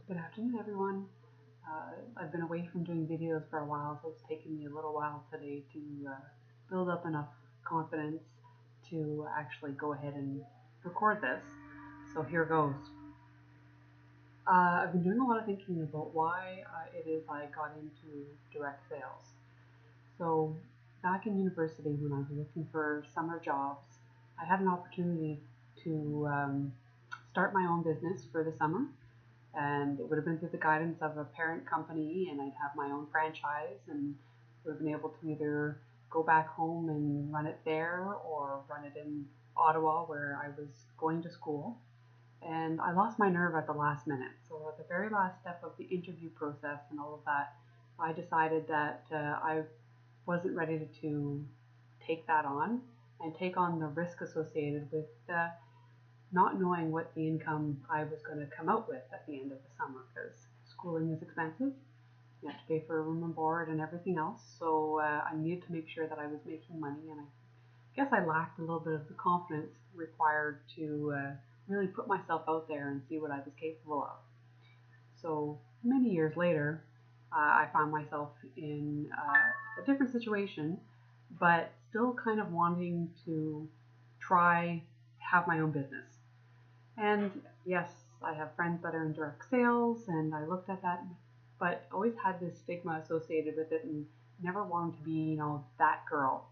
Good afternoon, everyone. I've been away from doing videos for a while, so it's taken me a little while today to build up enough confidence to actually go ahead and record this. So here goes. I've been doing a lot of thinking about why it is I got into direct sales. So back in university, when I was looking for summer jobs, I had an opportunity to start my own business for the summer, and it would have been through the guidance of a parent company, and I'd have my own franchise and would have been able to either go back home and run it there or run it in Ottawa where I was going to school. And I lost my nerve at the last minute. So at the very last step of the interview process and all of that, I decided that I wasn't ready to take that on and take on the risk associated with not knowing what the income I was going to come out with at the end of the summer, because schooling is expensive. You have to pay for room and board and everything else. So I needed to make sure that I was making money, and I guess I lacked a little bit of the confidence required to really put myself out there and see what I was capable of. So many years later, I found myself in a different situation, but still kind of wanting to try have my own business. And yes, I have friends that are in direct sales, and I looked at that, but always had this stigma associated with it, and never wanted to be, that girl.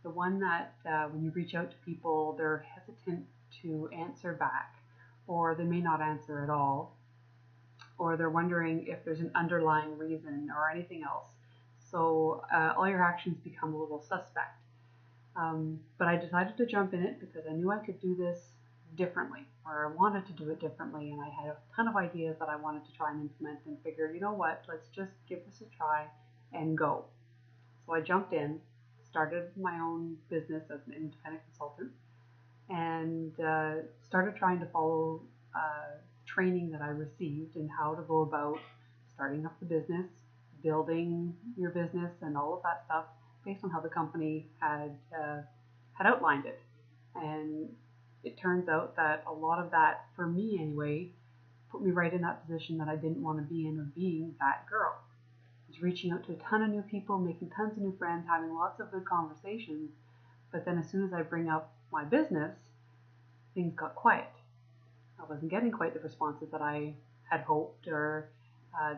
The one that when you reach out to people, they're hesitant to answer back, or they may not answer at all, or they're wondering if there's an underlying reason or anything else. So all your actions become a little suspect. But I decided to jump in it because I knew I could do this differently, or I wanted to do it differently, and I had a ton of ideas that I wanted to try and implement, and figured, you know what, let's just give this a try and go. So I jumped in, started my own business as an independent consultant, and started trying to follow training that I received in how to go about starting up the business, building your business, and all of that stuff based on how the company had outlined it. And it turns out that a lot of that, for me anyway, put me right in that position that I didn't want to be in, of being that girl. I was reaching out to a ton of new people, making tons of new friends, having lots of good conversations, but then as soon as I bring up my business, things got quiet. I wasn't getting quite the responses that I had hoped, or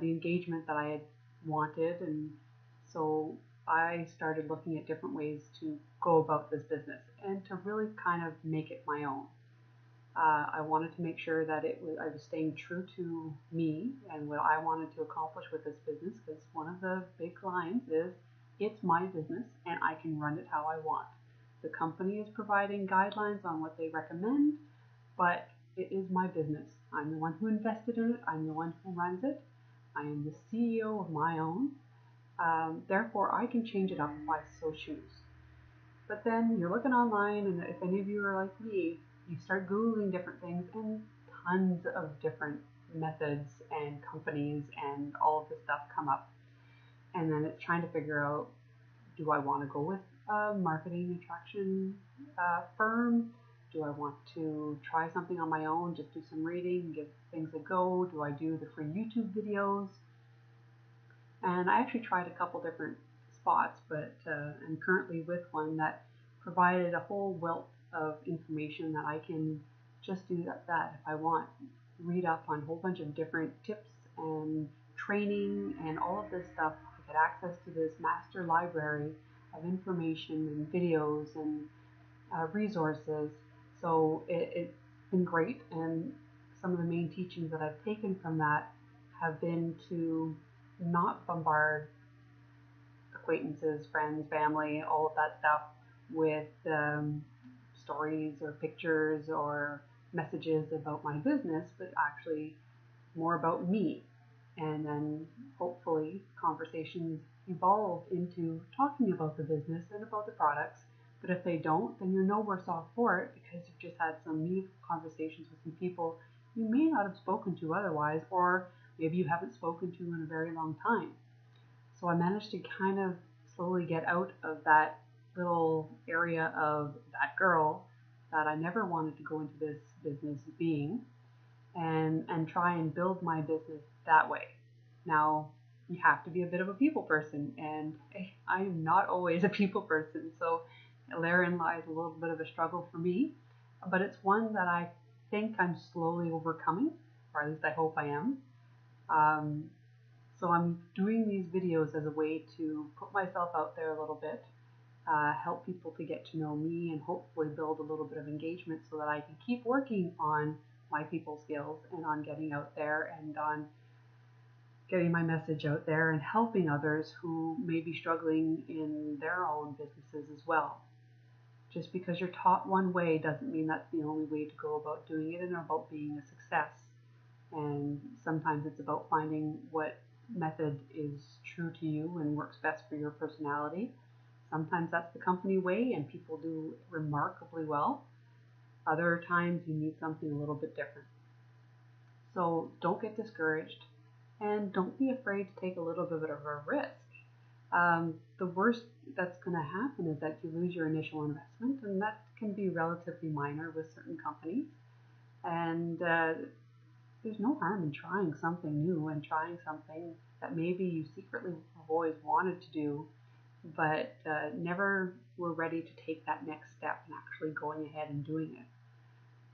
the engagement that I had wanted, and so I started looking at different ways to go about this business and to really kind of make it my own. I wanted to make sure that I was staying true to me and what I wanted to accomplish with this business, because one of the big lines is, it's my business and I can run it how I want. The company is providing guidelines on what they recommend, but it is my business. I'm the one who invested in it. I'm the one who runs it. I am the CEO of my own. Therefore, I can change it up if I so choose. But then you're looking online, and if any of you are like me, you start Googling different things, and tons of different methods and companies and all of this stuff come up. And then it's trying to figure out, do I want to go with a marketing attraction firm? Do I want to try something on my own, just do some reading, give things a go? Do I do the free YouTube videos? And I actually tried a couple different spots, but I'm currently with one that provided a whole wealth of information that I can just do that if I want. Read up on a whole bunch of different tips and training and all of this stuff. I get access to this master library of information and videos and resources. So it's been great, and some of the main teachings that I've taken from that have been to not bombard acquaintances, friends, family, all of that stuff with stories or pictures or messages about my business, but actually more about me. And then hopefully conversations evolve into talking about the business and about the products. But if they don't, then you're no worse off for it, because you've just had some meaningful conversations with some people you may not have spoken to otherwise, or maybe you haven't spoken to in a very long time. So I managed to kind of slowly get out of that little area of that girl that I never wanted to go into this business being, and try and build my business that way. Now, you have to be a bit of a people person, and I am not always a people person, so therein lies a little bit of a struggle for me, but it's one that I think I'm slowly overcoming, or at least I hope I am. Um, so I'm doing these videos as a way to put myself out there a little bit, help people to get to know me, and hopefully build a little bit of engagement so that I can keep working on my people skills and on getting out there and on getting my message out there and helping others who may be struggling in their own businesses as well. Just because you're taught one way doesn't mean that's the only way to go about doing it and about being a success. And sometimes it's about finding what method is true to you and works best for your personality. Sometimes that's the company way and people do remarkably well. Other times you need something a little bit different. So don't get discouraged and don't be afraid to take a little bit of a risk. The worst that's going to happen is that you lose your initial investment, and that can be relatively minor with certain companies. And there's no harm in trying something new and trying something that maybe you secretly have always wanted to do, but never were ready to take that next step and actually going ahead and doing it.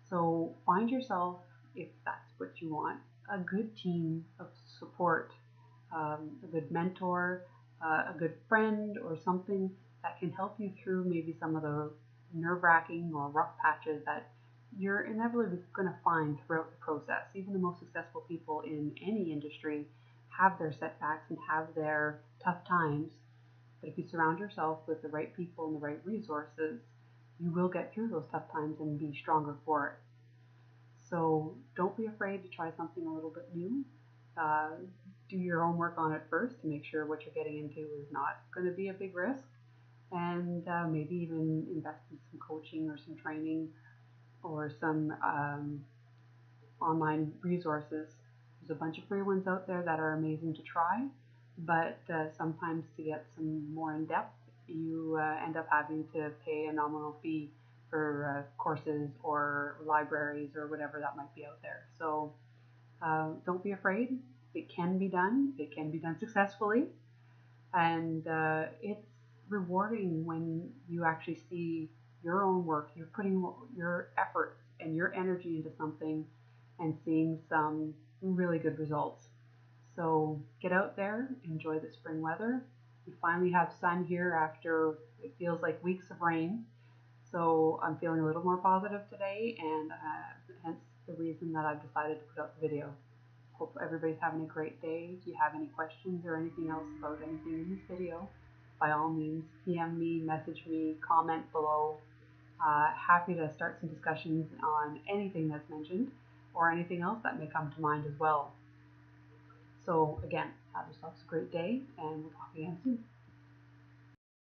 So find yourself, if that's what you want, a good team of support, a good mentor, a good friend, or something that can help you through maybe some of the nerve-wracking or rough patches that you're inevitably going to find throughout the process. Even the most successful people in any industry have their setbacks and have their tough times. But if you surround yourself with the right people and the right resources, you will get through those tough times and be stronger for it. So don't be afraid to try something a little bit new. Do your own work on it first to make sure what you're getting into is not going to be a big risk, and maybe even invest in some coaching or some training or some online resources. There's a bunch of free ones out there that are amazing to try, but sometimes to get some more in depth, you end up having to pay a nominal fee for courses or libraries or whatever that might be out there. So don't be afraid. It can be done. It can be done successfully. And it's rewarding when you actually see your own work. You're putting your effort and your energy into something and seeing some really good results. So get out there, enjoy the spring weather. We finally have sun here after it feels like weeks of rain. So I'm feeling a little more positive today, and hence the reason that I've decided to put out the video. Hope everybody's having a great day. If you have any questions or anything else about anything in this video, by all means, PM me, message me, comment below. Happy to start some discussions on anything that's mentioned or anything else that may come to mind as well. So again, have yourselves a great day, and we'll talk again soon.